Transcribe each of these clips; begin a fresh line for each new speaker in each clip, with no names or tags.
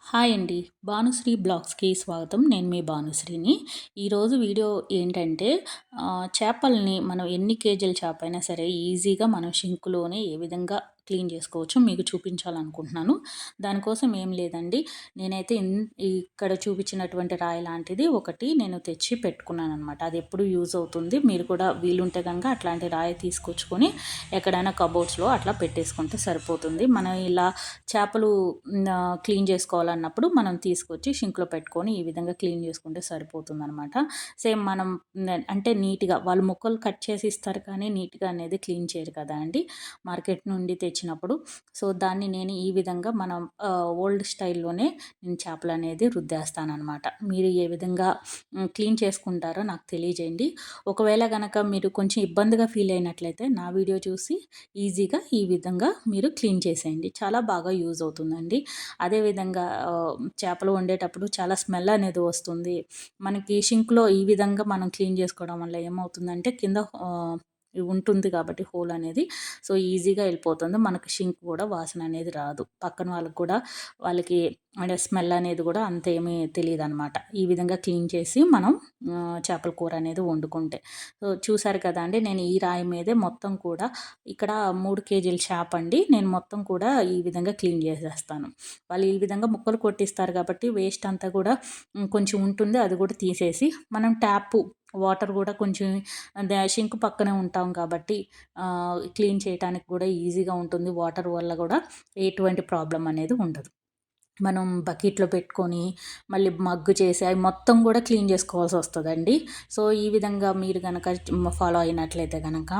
Hi అండి. భానుశ్రీ బ్లాగ్స్‌కి స్వాగతం. నేను మీ భానుశ్రీని. ఈరోజు వీడియో ఏంటంటే చేపల్ని మనం ఎన్ని కేజీల చేపైనా సరే ఈజీగా మనం షింక్‌లోనే ఏ విధంగా క్లీన్ చేసుకోవచ్చో మీకు చూపించాలనుకుంటున్నాను. దానికోసం ఏం లేదండి. నేనైతే ఇక్కడ చూపించినటువంటి రాయి లాంటిది ఒకటి నేను తెచ్చి పెట్టుకున్నాననమాట. అది ఎప్పుడు యూజ్ అవుతుంది. మీరు కూడా వీలుంటే గనుక అట్లాంటి రాయి తీసుకొచ్చుకొని ఎక్కడైనా కబోర్డ్స్‌లో అట్లా పెట్టేసుకుంటే సరిపోతుంది. మనం ఇలా చేపలు క్లీన్ చేసుకోవాలన్నప్పుడు మనం తీసుకొచ్చి షింక్‌లో పెట్టుకొని ఈ విధంగా క్లీన్ చేసుకుంటే సరిపోతుందనమాట. సేమ్ మనం అంటే నీట్‌గా వాళ్ళు ముక్కలు కట్ చేసి ఇస్తారు కానీ నీట్‌గా అనేది క్లీన్ చేయరు కదా అండి మార్కెట్ నుండి తెచ్చినప్పుడు. సో, దాన్ని నేను ఈ విధంగా మనం ఓల్డ్ స్టైల్‌లోనే నేను చేపలనేది రుద్దేస్తాననమాట. మీరు ఏ విధంగా క్లీన్ చేసుకుంటారో నాకు తెలియజేయండి. ఒకవేళ గనక మీరు కొంచెం ఇబ్బందిగా ఫీల్ అయినట్లయితే నా వీడియో చూసి ఈజీగా ఈ విధంగా మీరు క్లీన్ చేసేయండి. చాలా బాగా యూజ్ అవుతుందండి. అదేవిధంగా చేపలు వండేటప్పుడు చాలా స్మెల్ అనేది వస్తుంది. మనకి షింక్‌లో ఈ విధంగా మనం క్లీన్ చేసుకోవడం వల్ల ఏమవుతుందంటే కింద ఉంటుంది కాబట్టి హోల్ అనేది సో ఈజీగా వెళ్ళిపోతుంది. మనకు షింక్ కూడా వాసన అనేది రాదు. పక్కన వాళ్ళకి కూడా వాళ్ళకి అంటే స్మెల్ అనేది కూడా అంత ఏమీ తెలీదనమాట. ఈ విధంగా క్లీన్ చేసి మనం చేపల కూర అనేది వండుకుంటే. సో చూసారు కదా అండి. నేను ఈ రాయి మీదే మొత్తం కూడా ఇక్కడ 3 కేజీల చేప అండి. నేను మొత్తం కూడా ఈ విధంగా క్లీన్ చేసేస్తాను. వాళ్ళు ఈ విధంగా ముక్కలు కొట్టిస్తారు కాబట్టి వేస్ట్ అంతా కూడా కొంచెం ఉంటుంది. అది కూడా తీసేసి మనం ట్యాపు వాటర్ కూడా కొంచెం షింక్ పక్కనే ఉంటాం కాబట్టి క్లీన్ చేయడానికి కూడా ఈజీగా ఉంటుంది. వాటర్ వల్ల కూడా ఎటువంటి ప్రాబ్లం అనేది ఉండదు. మనం బకెట్‌లో పెట్టుకొని, మళ్ళీ మగ్గు చేసి అవి మొత్తం కూడా క్లీన్ చేసుకోవాల్సి వస్తదండి. సో, ఈ విధంగా మీరు గనక ఫాలో అయినట్లయితే గనక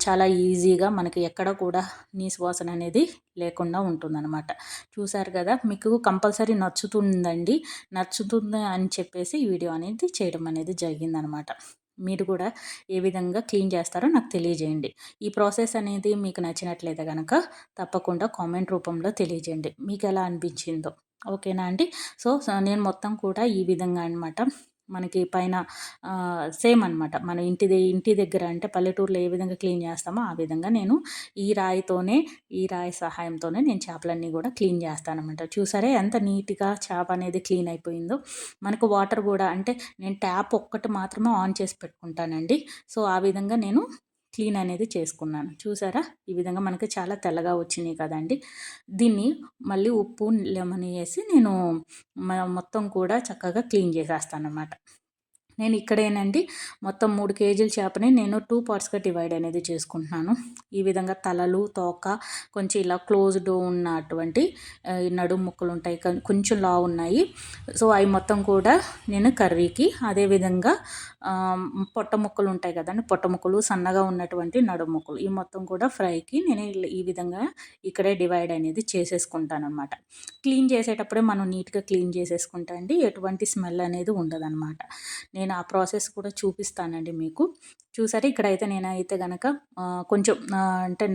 చాలా ఈజీగా మనకి ఎక్కడ కూడా నీసు వాసన అనేది లేకుండా ఉంటుందనమాట. చూసారు కదా! మీకు కంపల్సరీ నచ్చుతుందండి. నచ్చుతుంది అని చెప్పేసి ఈ వీడియో అనేది చేయడం అనేది జరిగిందనమాట. మీరు కూడా ఏ విధంగా క్లీన్ చేస్తారో నాకు తెలియజేయండి. ఈ ప్రాసెస్ అనేది మీకు నచ్చినట్లయితే గనక తప్పకుండా కామెంట్ రూపంలో తెలియజేయండి. మీకెలా అనిపించిందో. ఓకేనా అండి? సో, నేను మొత్తం కూడా ఈ విధంగా అనమాట మనకి పైన సేమ్ అనమాట. మన ఇంటి దగ్గర అంటే పల్లెటూరులో ఏ విధంగా క్లీన్ చేస్తామో ఆ విధంగా నేను ఈ రాయితోనే ఈ రాయి సహాయంతోనే నేను చేపలన్నీ కూడా క్లీన్ చేస్తాననమాట. చూసారా ఎంత నీట్‌గా చేప అనేది క్లీన్ అయిపోయిందో. మనకు వాటర్ కూడా అంటే నేను ట్యాప్ ఒక్కటి మాత్రమే ఆన్ చేసి పెట్టుకుంటానండి. సో, ఆ విధంగా నేను క్లీన్ అనేది చేసుకున్నాను. చూసారా? ఈ విధంగా మనకి చాలా తెల్లగా వచ్చినాయి కదండీ! దీన్ని మళ్ళీ ఉప్పు, లెమన్ ఏసి నేను మొత్తం కూడా చక్కగా క్లీన్ చేసేస్తాననమాట. నేను ఇక్కడేనండి మొత్తం 3 కేజీల చేపని నేను 2 పార్ట్స్‌గా డివైడ్ అనేది చేసుకుంటున్నాను. ఈ విధంగా తలలు, తోక కొంచెం ఇలా క్లోజ్డ్ ఉన్నటువంటి ఈ నడుము ముక్కలు ఉంటాయి. కొంచెం లావున్నాయి. సో, అవి మొత్తం కూడా నేను కర్రీకి అదేవిధంగా పొట్ట ముక్కలు ఉంటాయి కదండీ! పొట్ట ముక్కలు, సన్నగా ఉన్నటువంటి నడుము ముక్కలు ఈ మొత్తం కూడా ఫ్రైకి నేను ఈ విధంగా ఇక్కడే డివైడ్ అనేది చేసేసుకుంటాననమాట. క్లీన్ చేసేటప్పుడే మనం నీట్‌గా క్లీన్ చేసేసుకుంటే అండి ఎటువంటి స్మెల్ అనేది ఉండదనమాట. నేను ఆ ప్రాసెస్ కూడా చూపిస్తానండి మీకు. చూసారా ఇక్కడైతే నేనైతే గనక కొంచెం అంటే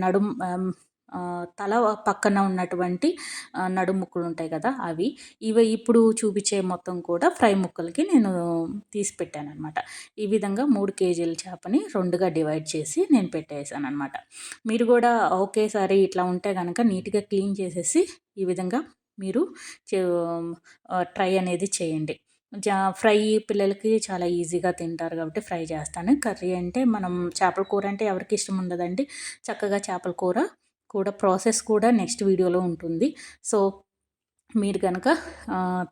తల పక్కన ఉన్నటువంటి నడుము ముక్కలు ఉంటాయి కదా! అవి. ఇప్పుడు చూపించే మొత్తం కూడా ఫ్రై ముక్కలకి నేను తీసి పెట్టాననమాట. ఈ విధంగా 3 కేజీల చేపని 2గా డివైడ్ చేసి నేను పెట్టేసాననమాట. మీరు కూడా ఒకేసారి ఇట్లా ఉంటే గనక నీట్‌గా క్లీన్ చేసేసి ఈ విధంగా మీరు చే ట్రై అనేది చేయండి. ఫ్రై పిల్లలకి చాలా ఈజీగా తింటారు కాబట్టి ఫ్రై చేస్తాను. కర్రీ అంటే మనం చేపల కూర అంటే ఎవరికి ఇష్టం ఉండదండి. చక్కగా చేపల కూర కూడా ప్రాసెస్ కూడా నెక్స్ట్ వీడియోలో ఉంటుంది. సో, మీరు గనక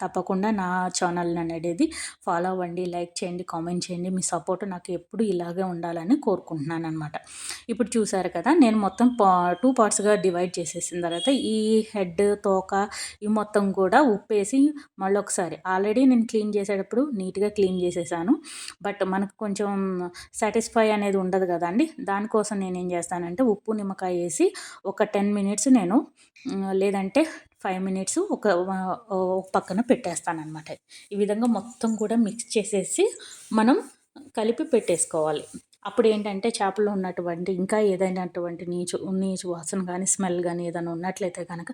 తప్పకుండా నా ఛానల్ అనేది ఫాలో అవ్వండి, లైక్ చేయండి, కామెంట్ చేయండి. మీ సపోర్ట్ నాకు ఎప్పుడు ఇలాగే ఉండాలని కోరుకుంటున్నాననమాట. ఇప్పుడు చూసారు కదా! నేను మొత్తం 2 పార్ట్స్‌గా డివైడ్ చేసేసిన తర్వాత ఈ హెడ్, తోక ఇవి మొత్తం కూడా ఉప్పేసి మళ్ళొకసారి ఆల్రెడీ నేను క్లీన్ చేసేటప్పుడు నీట్‌గా క్లీన్ చేసేసాను. బట్ మనకు కొంచెం సాటిస్ఫై అనేది ఉండదు కదండీ! దానికోసం నేనేం చేస్తానంటే ఉప్పు, నిమ్మకాయ ఏసి ఒక 10 మినిట్స్ నేను లేదంటే 5 మినిట్స్ ఒక పక్కన పెట్టేస్తాననమాట. ఈ విధంగా మొత్తం కూడా మిక్స్ చేసేసి మనం కలిపి పెట్టేసుకోవాలి. అప్పుడేంటంటే చేపలో ఉన్నటువంటి ఇంకా ఏదైనటువంటి నీచు వాసన గానీ, స్మెల్ గానీ ఏదైనా ఉన్నట్లయితే గనక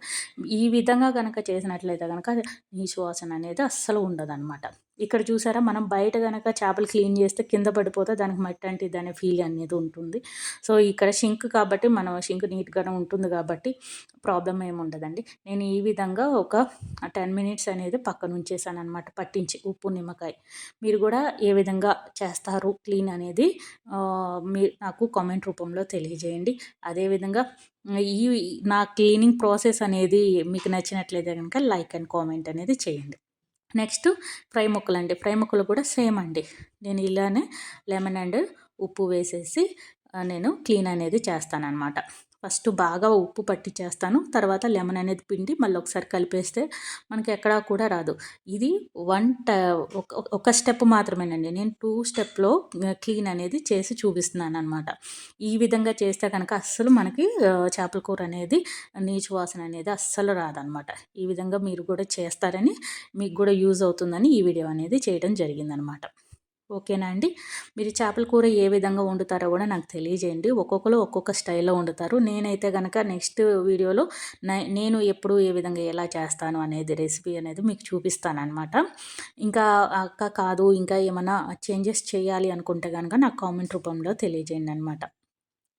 ఈ విధంగా గనక చేసినట్లయితే గనక నీచు వాసన అనేది అస్సలు ఉండదనమాట. ఇక్కడ చూసారా మనం బయట గనక చేపలు క్లీన్ చేస్తే కింద పడిపోతే దానికి మట్టి అంటిద్ది అనే ఫీల్ అనేది ఉంటుంది. సో, ఇక్కడ షింక్ కాబట్టి మనం షింక్ నీట్‌గానే ఉంటుంది కాబట్టి ప్రాబ్లమ్ ఏమి ఉండదండి. నేను ఈ విధంగా ఒక 10 మినిట్స్ అనేది పక్కనుంచేసాననమాట పట్టించి ఉప్పు, నిమ్మకాయ. మీరు కూడా ఏ విధంగా చేస్తారు క్లీన్ అనేది నాకు కామెంట్ రూపంలో తెలియజేయండి. అదేవిధంగా ఈ నా క్లీనింగ్ ప్రాసెస్ అనేది మీకు నచ్చినట్లయితే గనక లైక్ అండ్ కామెంట్ అనేది చేయండి. Next fry ముక్కలండి. ఫ్రై ముక్కలు కూడా సేమ్ అండి. నేను ఇలానే లెమన్ అండ్ ఉప్పు వేసేసి నేను క్లీన్ అనేది చేస్తాననమాట. ఫస్ట్ బాగా ఉప్పు పట్టించేస్తాను. తర్వాత లెమన్ అనేది పిండి మళ్ళీ ఒకసారి కలిపేస్తే మనకి ఎక్కడా కూడా రాదు. ఇది వన్ ట ఒక ఒక స్టెప్ మాత్రమేనండి. నేను 2 స్టెప్‌లో క్లీన్ అనేది చేసి చూపిస్తున్నాననమాట. ఈ విధంగా చేస్తే కనుక అస్సలు మనకి చేపల కూర అనేది నీచు వాసన అనేది అస్సలు రాదనమాట. ఈ విధంగా మీరు కూడా చేస్తారని, మీకు కూడా యూజ్ అవుతుందని ఈ వీడియో అనేది చేయడం జరిగిందనమాట. ఓకేనా అండి. మీరు చేపల కూర ఏ విధంగా వండుతారో కూడా నాకు తెలియజేయండి. ఒక్కొక్కరు ఒక్కొక్క స్టైల్‌లో వండుతారు. నేనైతే గనక నెక్స్ట్ వీడియోలో నేను ఎప్పుడు ఏ విధంగా ఎలా చేస్తాను అనేది రెసిపీ అనేది మీకు చూపిస్తాననమాట. ఇంకా అక్క కాదు ఇంకా ఏమన్నా చేంజెస్ చేయాలి అనుకుంటే గనక నాకు కామెంట్ రూపంలో తెలియజేయండి అనమాట.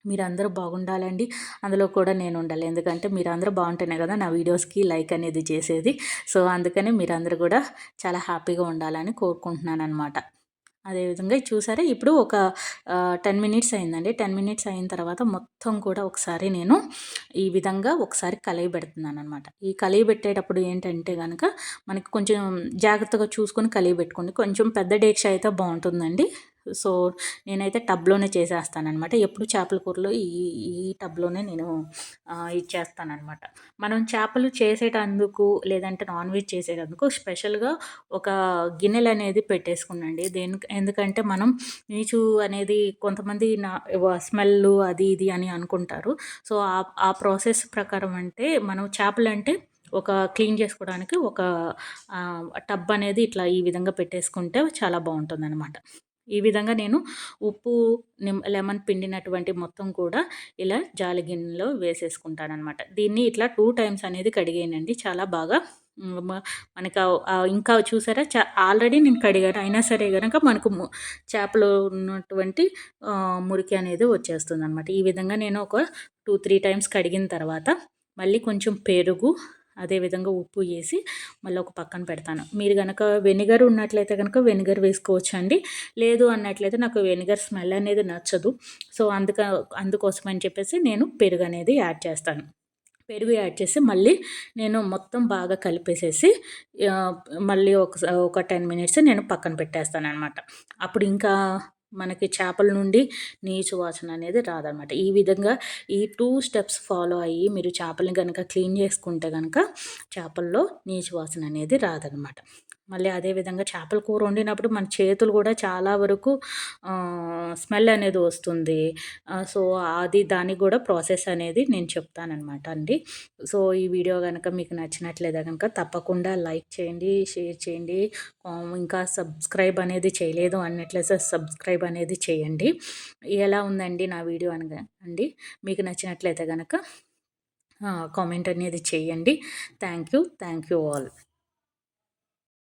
మీరందరూ బాగుండాలండి. అందులో కూడా నేను ఉండాలి. ఎందుకంటే మీరందరూ బాగుంటేనే కదా నా వీడియోస్‌కి లైక్ అనేది చేసేది. సో, అందుకని మీరందరూ కూడా చాలా హ్యాపీగా ఉండాలని కోరుకుంటున్నాననమాట. అదేవిధంగా చూసారా ఇప్పుడు ఒక 10 మినిట్స్ అయిందండి. 10 మినిట్స్ అయిన తర్వాత మొత్తం కూడా ఒకసారి నేను ఈ విధంగా ఒకసారి కలయబెడుతున్నాననమాట. ఈ కలయబెట్టేటప్పుడు ఏంటంటే గనక మనకి కొంచెం జాగ్రత్తగా చూసుకొని కలయబెట్టుకోండి. కొంచెం పెద్ద డేక్ష అయితే బావుంటుందండి. సో, నేనైతే టబ్‌లోనే చేసేస్తాననమాట. ఎప్పుడు చేపల కూరలో ఈ ఈ టబ్‌లోనే నేను ఇది చేస్తాననమాట. మనం చేపలు చేసేటందుకు లేదంటే నాన్ వెజ్ చేసేటందుకు స్పెషల్‌గా ఒక గిన్నెలనేది పెట్టేసుకునండి. ఎందుకంటే మనం నీచు అనేది కొంతమంది స్మెల్లు అది ఇది అని అనుకుంటారు. సో, ఆ ప్రాసెస్ ప్రకారం అంటే మనం చేపలంటే ఒక క్లీన్ చేసుకోవడానికి ఒక టబ్ అనేది ఇట్లా ఈ విధంగా పెట్టేసుకుంటే చాలా బావుంటుందనమాట. ఈ విధంగా నేను ఉప్పు, లెమన్ పిండినటువంటి మొత్తం కూడా ఇలా జాలి గిన్నెలో వేసేసుకుంటాననమాట. దీన్ని ఇట్లా 2 టైమ్స్ అనేది కడిగేయనండి. చాలా బాగా మనకు ఇంకా చూసారా ఆల్రెడీ నేను కడిగాను. అయినా సరే గనక మనకు చేపలో ఉన్నటువంటి మురికి అనేది వచ్చేస్తుందనమాట. ఈ విధంగా నేను ఒక 2, 3 టైమ్స్ కడిగిన తర్వాత మళ్ళీ కొంచెం పెరుగు అదేవిధంగా ఉప్పు వేసి మళ్ళీ ఒక పక్కన పెడతాను. మీరు గనక వెనిగర్ ఉన్నట్లయితే కనుక వెనిగర్ వేసుకోవచ్చండి. లేదు అన్నట్లయితే నాకు వెనిగర్ స్మెల్ అనేది నచ్చదు. సో, అందుకోసం అని చెప్పేసి నేను పెరుగు అనేది యాడ్ చేస్తాను. పెరుగు యాడ్ చేసి మళ్ళీ నేను మొత్తం బాగా కలిపేసేసి మళ్ళీ ఒక 10 మినిట్స్ నేను పక్కన పెట్టేస్తాననమాట. అప్పుడు ఇంకా మనకి చేపల నుండి నీచు వాసన అనేది రాదనమాట. ఈ విధంగా ఈ 2 స్టెప్స్ ఫాలో అయ్యి మీరు చేపలని గనక క్లీన్ చేసుకుంటే గనక చేపల్లో నీచు వాసన అనేది రాదనమాట. మళ్ళీ అదే విధంగా చేపల కూర వండినప్పుడు మన చేతులు కూడా చాలా వరకు స్మెల్ అనేది వస్తుంది. సో, దానికి కూడా ప్రాసెస్ అనేది నేను చెప్తాననమాట అండి. సో, ఈ వీడియో గనక మీకు నచ్చినట్లయితే గనక తప్పకుండా లైక్ చేయండి, షేర్ చేయండి. ఇంకా సబ్స్క్రైబ్ అనేది చేయలేదు అన్నట్లయితే సబ్స్క్రైబ్ అనేది చేయండి. ఎలా ఉందండి నా వీడియో అండి మీకు నచ్చినట్లయితే గనక కామెంట్ అనేది చేయండి. Thank you all.